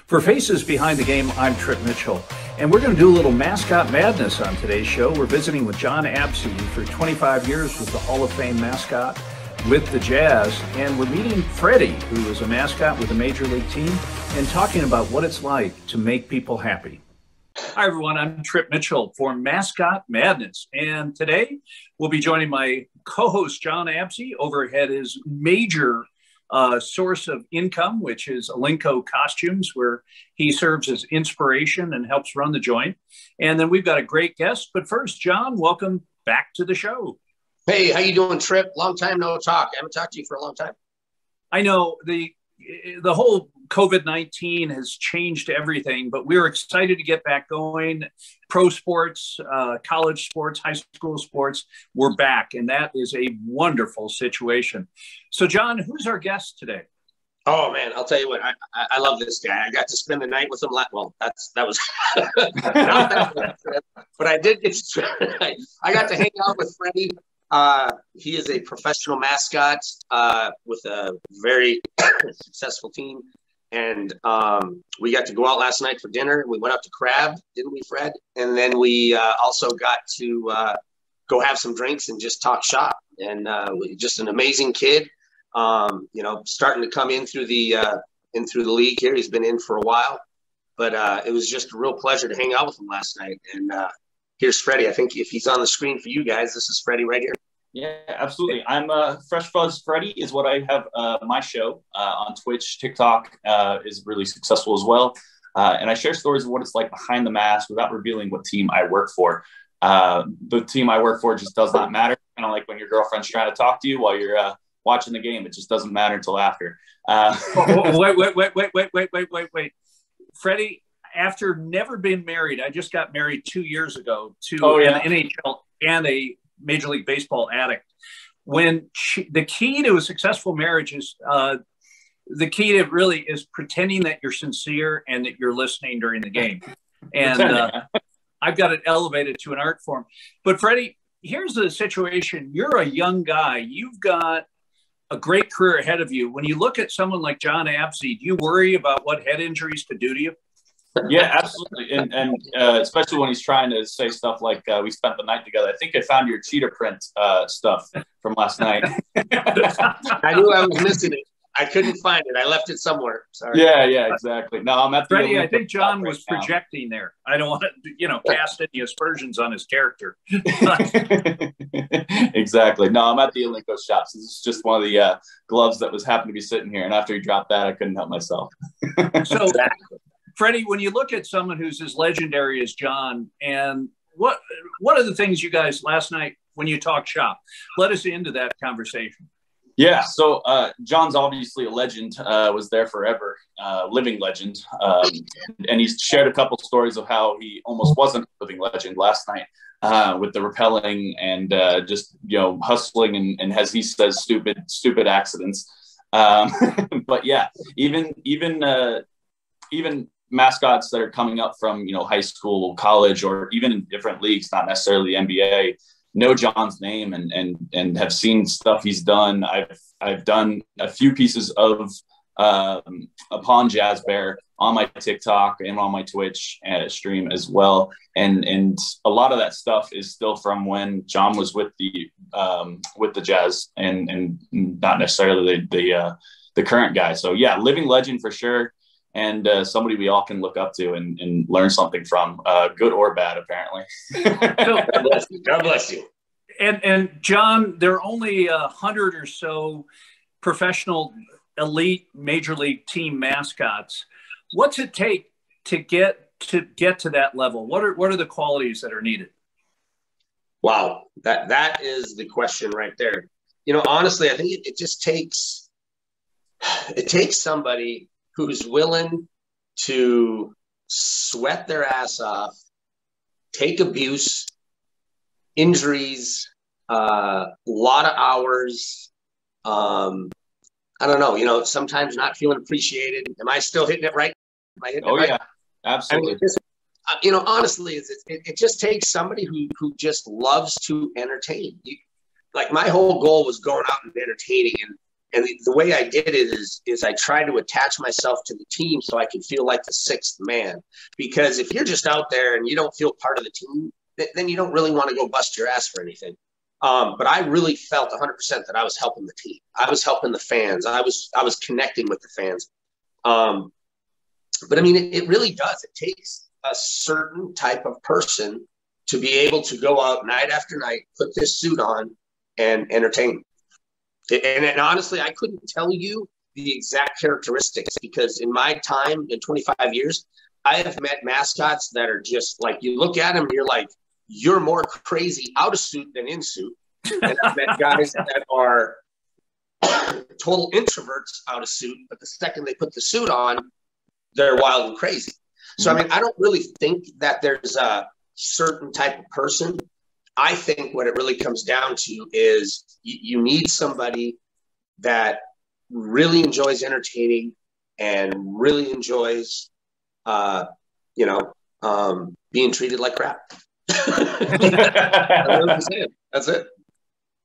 For Faces Behind the Game, I'm Trip Mitchell, and we're going to do a little mascot madness on today's show. We're visiting with John Absey for 25 years with the Hall of Fame mascot with the Jazz, and we're meeting Freddy, who is a mascot with a major league team, and talking about what it's like to make people happy. Hi, everyone. I'm Trip Mitchell for Mascot Madness, and today we'll be joining my co-host John Absey over at his major source of income, which is Alinco Costumes, where he serves as inspiration and helps run the joint. And then we've got a great guest. But first, John, welcome back to the show. Hey, how you doing, Trip? Long time no talk. I haven't talked to you for a long time. I know the whole COVID-19 has changed everything, but we're excited to get back going. Pro sports, college sports, high school sports, we're back, and that is a wonderful situation. So, John, who's our guest today? Oh man, I'll tell you what, I love this guy. I got to spend the night with him. Well, that was not that, but I did get to, I got to hang out with Freddy. He is a professional mascot with a very successful team. And we got to go out last night for dinner. We went up to Crab, didn't we, Fred? And then we also got to go have some drinks and just talk shop. And just an amazing kid, starting to come in through the league here. He's been in for a while, but it was just a real pleasure to hang out with him last night. And here's Freddy. I think if he's on the screen for you guys, this is Freddy right here. Yeah, absolutely. I'm Fresh Fuzz Freddy is what I have my show on Twitch. TikTok is really successful as well. And I share stories of what it's like behind the mask without revealing what team I work for. The team I work for just does not matter. Kind of like when your girlfriend's trying to talk to you while you're watching the game. It just doesn't matter until after. Wait. Freddie, after never being married, I just got married 2 years ago to an NHL and a Major League Baseball addict. The key to a successful marriage is the key to really is pretending that you're sincere and that you're listening during the game. And I've got it elevated to an art form. But Freddie, here's the situation. You're a young guy. You've got a great career ahead of you. When you look at someone like John Absey, do you worry about what head injuries could do to you? Yeah, absolutely. And especially when he's trying to say stuff like we spent the night together. I think I found your cheetah print stuff from last night. I knew I was missing it. I couldn't find it. I left it somewhere. Sorry. Yeah, exactly. No, I'm at the Freddie, I think John was projecting there. I don't want to, cast any aspersions on his character. Exactly. No, I'm at the Alinco shops. This is just one of the gloves that was happened to be sitting here. And after he dropped that, I couldn't help myself. So, Freddie, when you look at someone who's as legendary as John, and what are the things you guys last night when you talk shop? Let us into that conversation. Yeah, so John's obviously a legend, was there forever, living legend. And he's shared a couple stories of how he almost wasn't a living legend last night with the rappelling and just, hustling and as he says, stupid accidents. But yeah, even mascots that are coming up from, high school, college, or even in different leagues, not necessarily the NBA, know John's name and have seen stuff he's done. I've done a few pieces of upon Jazz Bear on my TikTok and on my Twitch stream as well. And a lot of that stuff is still from when John was with the Jazz and not necessarily the current guy. So yeah, living legend for sure. And somebody we all can look up to and learn something from, good or bad, apparently. God bless you. And John, there are only 100 or so professional elite major league team mascots. What's it take to get to that level? What are the qualities that are needed? Wow, that is the question right there. Honestly, I think it just takes somebody who's willing to sweat their ass off, take abuse, injuries, a lot of hours. I don't know, sometimes not feeling appreciated. Am I still hitting it right? Am I hitting it right? Yeah, absolutely. I mean, honestly, it just takes somebody who just loves to entertain. Like my whole goal was going out and entertaining. And the way I did it is I tried to attach myself to the team so I could feel like the sixth man. Because if you're just out there and you don't feel part of the team, then you don't really want to go bust your ass for anything. But I really felt 100% that I was helping the team. I was helping the fans. I was connecting with the fans. But I mean, it really does. It takes a certain type of person to be able to go out night after night, put this suit on, and entertain. And honestly, I couldn't tell you the exact characteristics, because in my time, in 25 years, I have met mascots that are just like, you look at them and you're like, you're more crazy out of suit than in suit. And I've met guys that are total introverts out of suit, but the second they put the suit on, they're wild and crazy. So, I mean, I don't really think that there's a certain type of person. I think what it really comes down to is you need somebody that really enjoys entertaining and really enjoys, being treated like crap. That's it.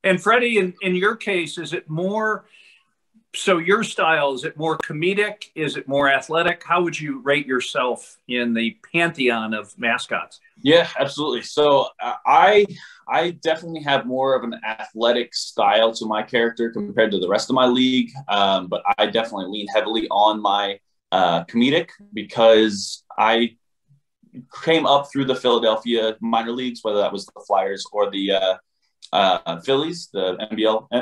And Freddie, in your case, is it more, so your style, is it more comedic? Is it more athletic? How would you rate yourself in the pantheon of mascots? Yeah, absolutely. So I definitely have more of an athletic style to my character compared to the rest of my league. But I definitely lean heavily on my comedic, because I came up through the Philadelphia minor leagues, whether that was the Flyers or the Phillies, the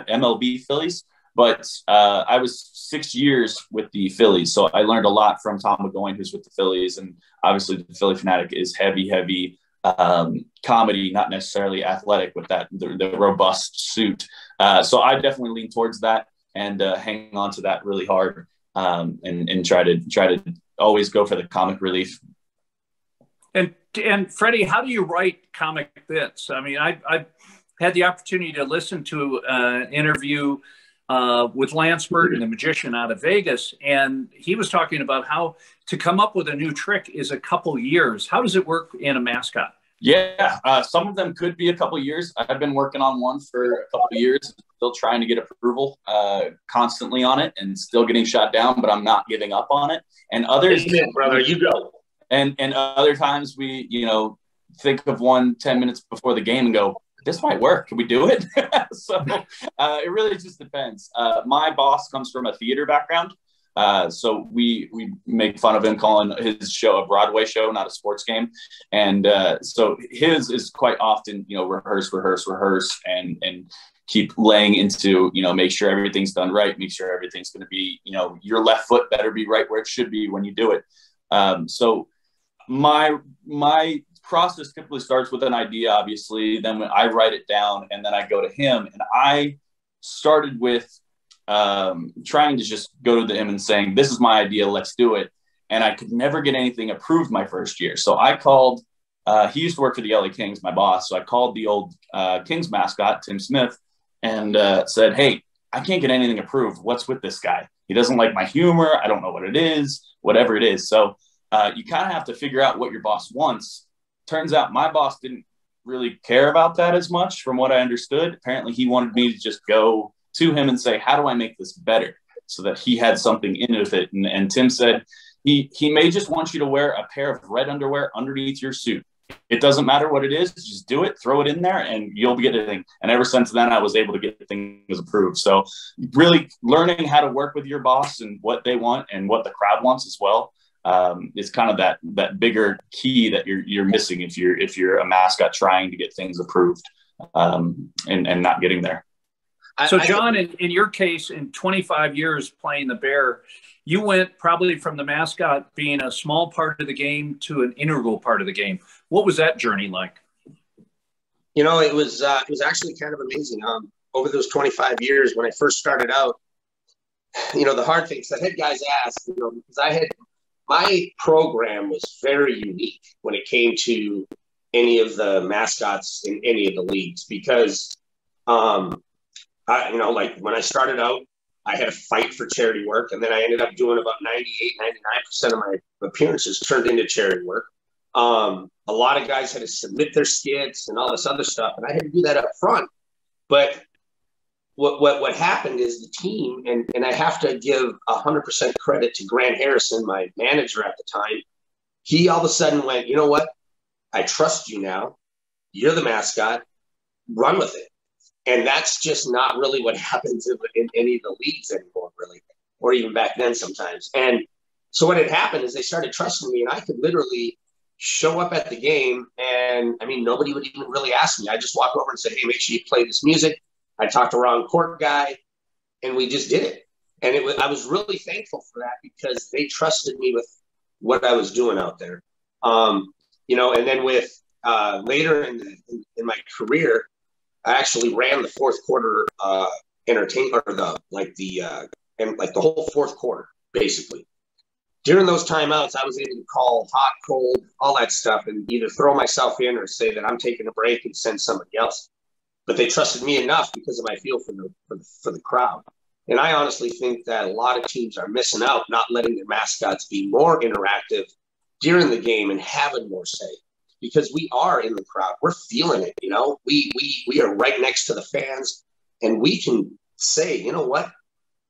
MLB Phillies. But I was 6 years with the Phillies, so I learned a lot from Tom McGowan, who's with the Phillies. And obviously the Philly Fanatic is heavy comedy, not necessarily athletic with that, the robust suit. So I definitely lean towards that and hang on to that really hard, and try to always go for the comic relief. And Freddie, how do you write comic bits? I mean, I've had the opportunity to listen to an interview with Lance Burton, the magician out of Vegas, and he was talking about how to come up with a new trick is a couple years. How does it work in a mascot? Yeah, some of them could be a couple years. I've been working on one for a couple of years, still trying to get approval constantly on it, and still getting shot down, but I'm not giving up on it. And others, amen, brother, you go. And other times we, think of one 10 minutes before the game and go, this might work. Can we do it? So it really just depends. My boss comes from a theater background. So we make fun of him calling his show a Broadway show, not a sports game. And so his is quite often, rehearse, and keep laying into, make sure everything's done right. Make sure everything's going to be, your left foot better be right where it should be when you do it. So my process typically starts with an idea, obviously. Then when I write it down, and then I go to him. And I started with trying to just go to him and saying, this is my idea, let's do it. And I could never get anything approved my first year. So I called, he used to work for the LA Kings, my boss. So I called the old Kings mascot, Tim Smith, and said, hey, I can't get anything approved. What's with this guy? He doesn't like my humor. I don't know what it is, whatever it is. So you kind of have to figure out what your boss wants. Turns out my boss didn't really care about that as much, from what I understood. Apparently he wanted me to just go to him and say, how do I make this better, so that he had something in with it. And Tim said, he may just want you to wear a pair of red underwear underneath your suit. It doesn't matter what it is, just do it, throw it in there, and you'll get a thing. And ever since then, I was able to get things approved. So really learning how to work with your boss and what they want and what the crowd wants as well is kind of that bigger key that you're missing if you're a mascot trying to get things approved and not getting there. So John, in your case, in 25 years playing the Bear, you went probably from the mascot being a small part of the game to an integral part of the game. What was that journey like? It was actually kind of amazing. Over those 25 years, when I first started out, the hard things I had guys ask, because my program was very unique when it came to any of the mascots in any of the leagues, because like when I started out, I had to fight for charity work, and then I ended up doing about 99% of my appearances turned into charity work. A lot of guys had to submit their skits and all this other stuff, and I had to do that up front. But what happened is the team, and I have to give 100% credit to Grant Harrison, my manager at the time. He all of a sudden went, you know what? I trust you now. You're the mascot. Run with it. And that's just not really what happens in any of the leagues anymore, really, or even back then sometimes. And so what had happened is they started trusting me, and I could literally show up at the game, and I mean, nobody would even really ask me. I just walk over and say, hey, make sure you play this music. I talked to Ron Court guy, and we just did it. And I was really thankful for that because they trusted me with what I was doing out there. You know, and then with later in my career, I actually ran the fourth quarter entertainment, or the whole fourth quarter, basically. During those timeouts, I was able to call hot, cold, all that stuff, and either throw myself in or say that I'm taking a break and send somebody else. But they trusted me enough because of my feel for the crowd. And I honestly think that a lot of teams are missing out, not letting their mascots be more interactive during the game and having more say. Because we are in the crowd, we're feeling it. You know, we are right next to the fans, and we can say, you know what,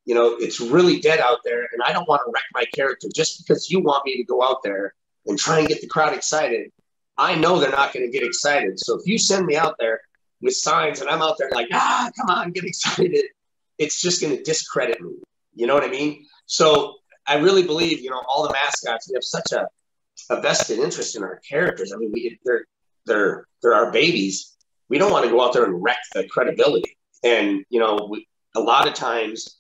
you know, it's really dead out there, and I don't want to wreck my character just because you want me to go out there and try and get the crowd excited. I know they're not going to get excited. So if you send me out there with signs and I'm out there like, come on, get excited, it's just going to discredit me. You know what I mean? So I really believe, you know, all the mascots, we have such a vested interest in our characters. I mean, they're our babies. We don't want to go out there and wreck the credibility. And, you know, a lot of times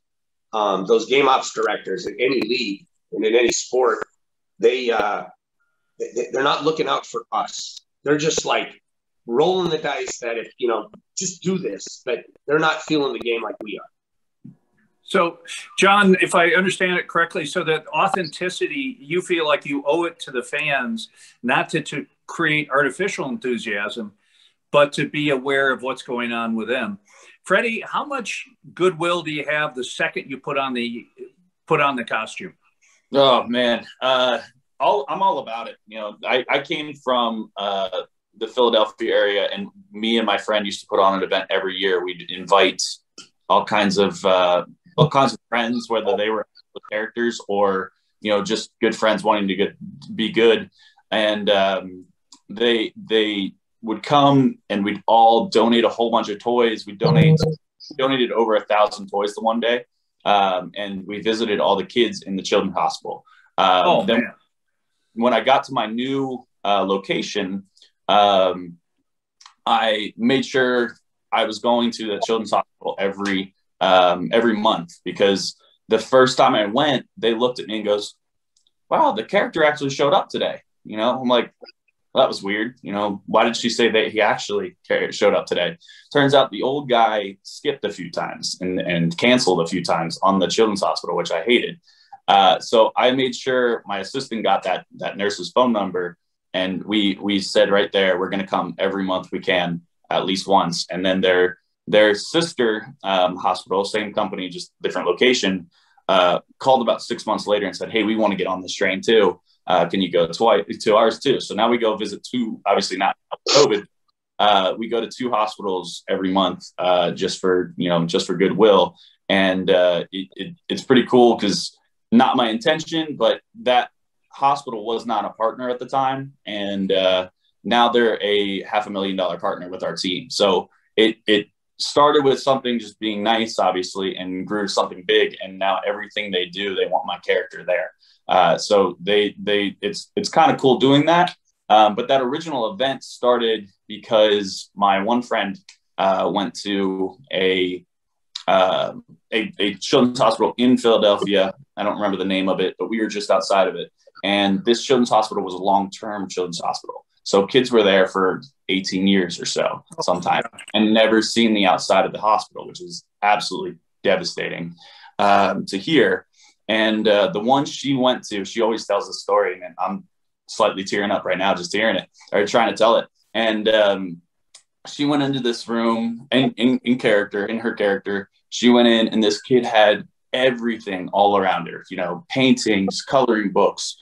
those game ops directors in any league and in any sport, they're not looking out for us. They're just like rolling the dice that if, you know, just do this, but they're not feeling the game like we are. So, John, if I understand it correctly, so that authenticity, you feel like you owe it to the fans, not to create artificial enthusiasm, but to be aware of what's going on with them. Freddie, how much goodwill do you have the second you put on the costume? Oh man, I'm all about it. You know, I came from the Philadelphia area, and me and my friend used to put on an event every year. We'd invite all kinds of friends, whether they were characters or, you know, just good friends wanting to be good. And they would come, and we'd all donate a whole bunch of toys. We donated over 1,000 toys the one day. And we visited all the kids in the children's hospital. Then when I got to my new location, I made sure I was going to the children's hospital every month, because the first time I went, they looked at me and goes, wow, the character actually showed up today. You know, I'm like, well, that was weird. You know, why did she say that he actually showed up today? Turns out the old guy skipped a few times and canceled a few times on the children's hospital, which I hated. So I made sure my assistant got that nurse's phone number, and we said right there, we're going to come every month we can, at least once. And then their sister hospital, same company, just different location, called about 6 months later and said, hey, we want to get on this train too. Can you go to ours too? So now we go visit two, obviously not COVID. We go to two hospitals every month just for goodwill. And it's pretty cool, because not my intention, but that hospital was not a partner at the time. And now they're a $500,000 partner with our team. So it started with something just being nice, obviously, and grew to something big. And now everything they do, they want my character there. So it's kind of cool doing that. But that original event started because my one friend went to a children's hospital in Philadelphia. I don't remember the name of it, but we were just outside of it. And this children's hospital was a long-term children's hospital. So kids were there for 18 years or so sometime and never seen the outside of the hospital, which is absolutely devastating to hear. And the one she went to, she always tells the story, and I'm slightly tearing up right now just hearing it, or trying to tell it. And she went into this room in her character. She went in, and this kid had everything all around her, you know, paintings, coloring books,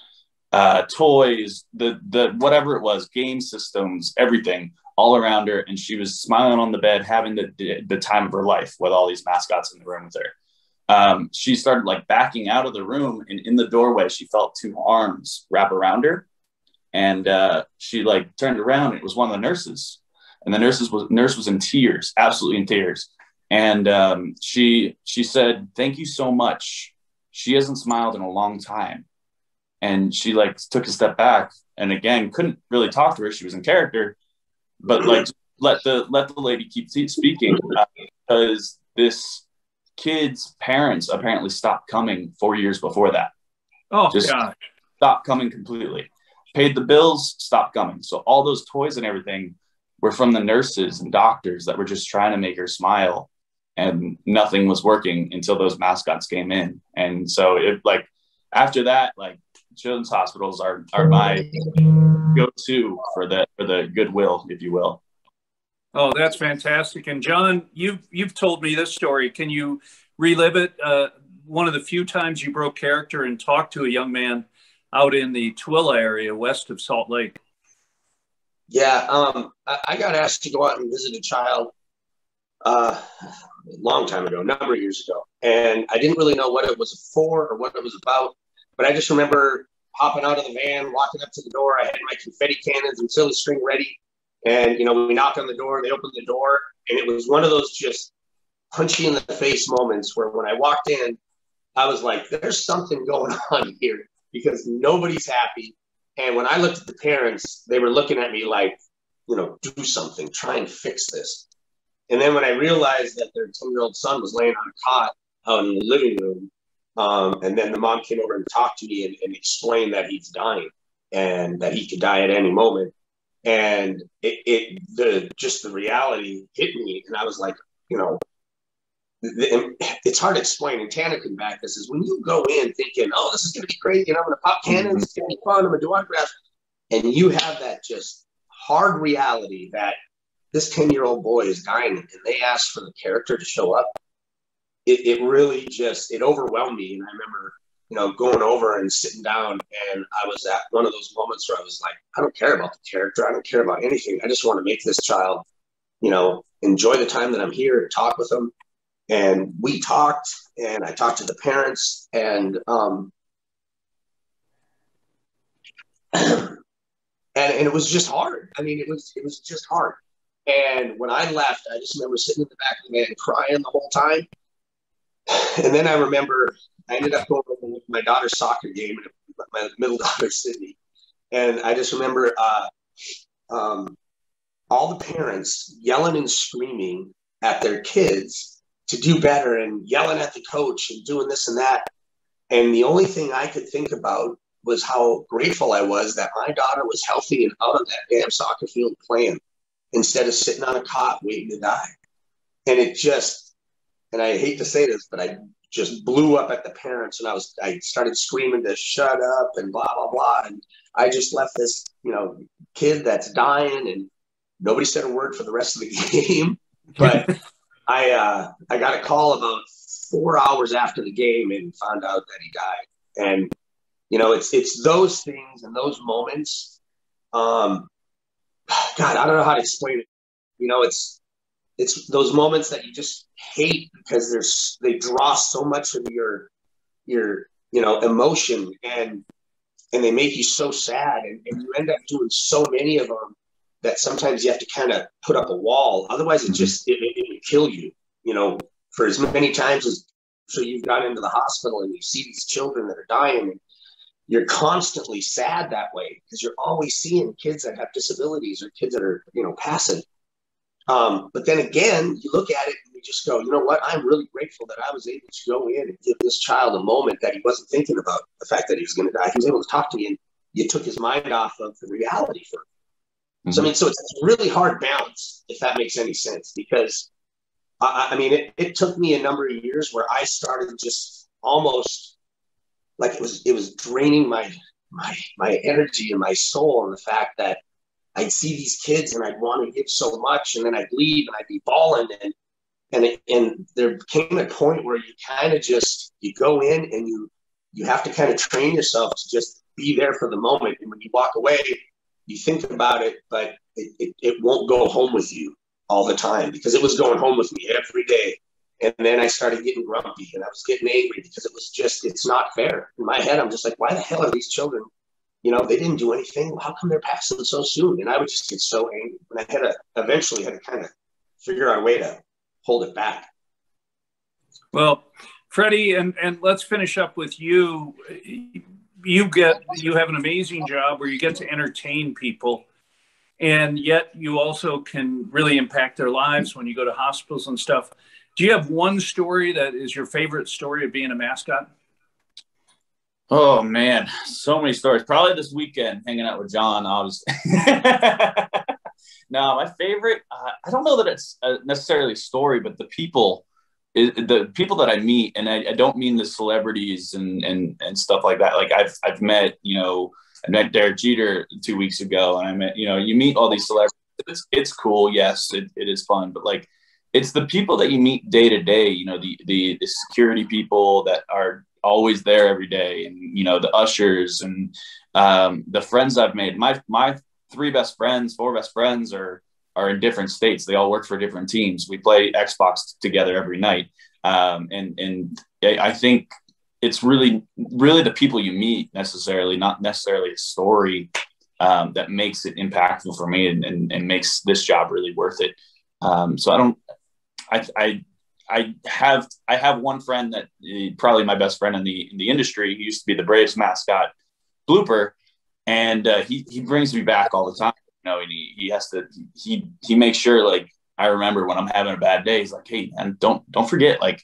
toys, the whatever it was, game systems, everything all around her, and she was smiling on the bed, having the time of her life with all these mascots in the room with her. She started like backing out of the room, and in the doorway, she felt two arms wrap around her. And she like turned around. It was one of the nurses, and the nurse was in tears, absolutely in tears. And she said, "Thank you so much." She hasn't smiled in a long time. And she like took a step back, and again, couldn't really talk to her. She was in character, but like let the lady keep speaking, because this kid's parents apparently stopped coming 4 years before that. Oh, just gosh. Stopped coming completely. Paid the bills, stopped coming. So all those toys and everything were from the nurses and doctors that were just trying to make her smile, and nothing was working until those mascots came in. And so it like after that, like children's hospitals are my go-to for the Goodwill, if you will. Oh, that's fantastic. And John, you've told me this story. Can you relive it? One of the few times you broke character and talked to a young man out in the Tooele area west of Salt Lake. Yeah, I got asked to go out and visit a child a long time ago, a number of years ago. And I didn't really know what it was for or what it was about. But I just remember hopping out of the van, walking up to the door. I had my confetti cannons and silly string ready. And, you know, we knocked on the door, they opened the door. And it was one of those just punchy in the face moments where when I walked in, I was like, there's something going on here, because nobody's happy. And when I looked at the parents, they were looking at me like, you know, do something, try and fix this. And then when I realized that their 10-year-old son was laying on a cot out in the living room, and then the mom came over and talked to me and explained that he's dying and that he could die at any moment. And just the reality hit me. And I was like, you know, it's hard to explain. And Tana can back this, is when you go in thinking, oh, this is going to be great. You know, I'm going to pop cannons. It's going to be fun. I'm going to do autographs. And you have that just hard reality that this 10-year-old boy is dying, and they ask for the character to show up. It really just, it overwhelmed me. And I remember, you know, going over and sitting down, and I was at one of those moments where I was like, I don't care about the character. I don't care about anything. I just want to make this child, you know, enjoy the time that I'm here and talk with them. And we talked, and I talked to the parents, and and it was just hard. I mean, it was just hard. And when I left, I just remember sitting in the back of the van crying the whole time. And then I remember I ended up going over with my daughter's soccer game, my middle daughter, Sydney. And I just remember all the parents yelling and screaming at their kids to do better, and yelling at the coach and doing this and that. And the only thing I could think about was how grateful I was that my daughter was healthy and out on that damn soccer field playing, instead of sitting on a cot waiting to die. And it just, and I hate to say this, but I just blew up at the parents, and I started screaming to shut up and blah, blah, blah. And I just left this, you know, kid that's dying, and nobody said a word for the rest of the game. But I got a call about 4 hours after the game and found out that he died. And, you know, it's those things and those moments. God, I don't know how to explain it. You know, it's those moments that you just hate, because they draw so much of your you know, emotion, and they make you so sad, and you end up doing so many of them that sometimes you have to kind of put up a wall. Otherwise, it would kill you, you know, for as many times as so you've gone into the hospital and you see these children that are dying, and you're constantly sad that way, because you're always seeing kids that have disabilities or kids that are, you know, passing. But then again, you look at it and you just go, you know what? I'm really grateful that I was able to go in and give this child a moment that he wasn't thinking about the fact that he was going to die. He was able to talk to me, and you took his mind off of the reality for him. So, I mean, so it's a really hard balance, if that makes any sense, because I mean, it took me a number of years where I started just almost like it was draining my energy and my soul, and the fact that I'd see these kids and I'd want to give so much, and then I'd leave and I'd be bawling, and there came a point where you kind of just, you go in and you have to kind of train yourself to just be there for the moment. And when you walk away, you think about it, but it won't go home with you all the time, because it was going home with me every day. And then I started getting grumpy and I was getting angry because it was just, it's not fair. In my head, I'm just like, why the hell are these children, you know, they didn't do anything. How come they're passing so soon? And I would just get so angry. And I eventually had to kind of figure out a way to hold it back. Well, Freddy, and let's finish up with you. You have an amazing job where you get to entertain people, and yet you also can really impact their lives when you go to hospitals and stuff. Do you have one story that is your favorite story of being a mascot? Oh man, so many stories. Probably this weekend, hanging out with John, obviously. No, my favorite, I don't know that it's necessarily a story, but the people that I meet, and I don't mean the celebrities and stuff like that. Like I've met, you know, I met Derek Jeter 2 weeks ago, and I met, you know, you meet all these celebrities. It's cool. Yes, it is fun, but like, it's the people that you meet day to day, you know, the security people that are always there every day, and, you know, the ushers and the friends I've made. My four best friends are in different states. They all work for different teams. We play Xbox together every night. And I think it's really the people you meet necessarily, not necessarily a story that makes it impactful for me and makes this job really worth it. So I have one friend that probably my best friend in the industry. He used to be the Braves mascot, Blooper, and he brings me back all the time. You know, and he makes sure, like, I remember when I'm having a bad day, he's like, hey, and don't forget, like,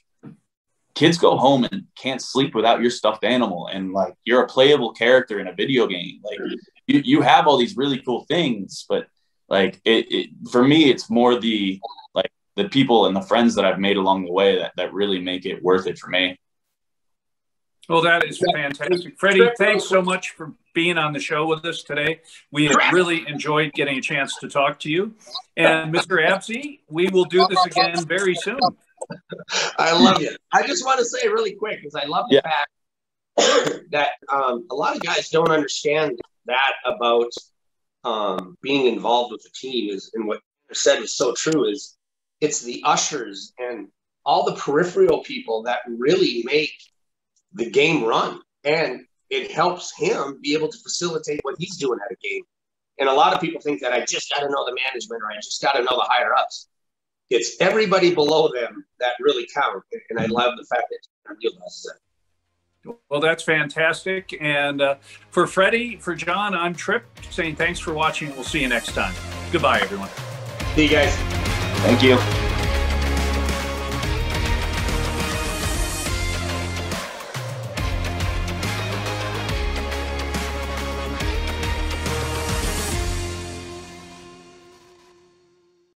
kids go home and can't sleep without your stuffed animal, and like, you're a playable character in a video game. Like, you have all these really cool things, but like for me, it's more the people and the friends that I've made along the way that really make it worth it for me. Well, that is fantastic. Freddy, thanks so much for being on the show with us today. We have really enjoyed getting a chance to talk to you. And Mr. Absey, we will do this again very soon. I love you. I just want to say really quick, because I love the fact that a lot of guys don't understand that about being involved with the team is, and what you said is so true, is it's the ushers and all the peripheral people that really make the game run, and it helps him be able to facilitate what he's doing at a game. And a lot of people think that I just got to know the management, or I just got to know the higher ups. It's everybody below them that really count, and I love the fact that I realize that. Well, that's fantastic. And for Freddy, for John, I'm Trip, saying thanks for watching. We'll see you next time. Goodbye, everyone. See you guys. Thank you.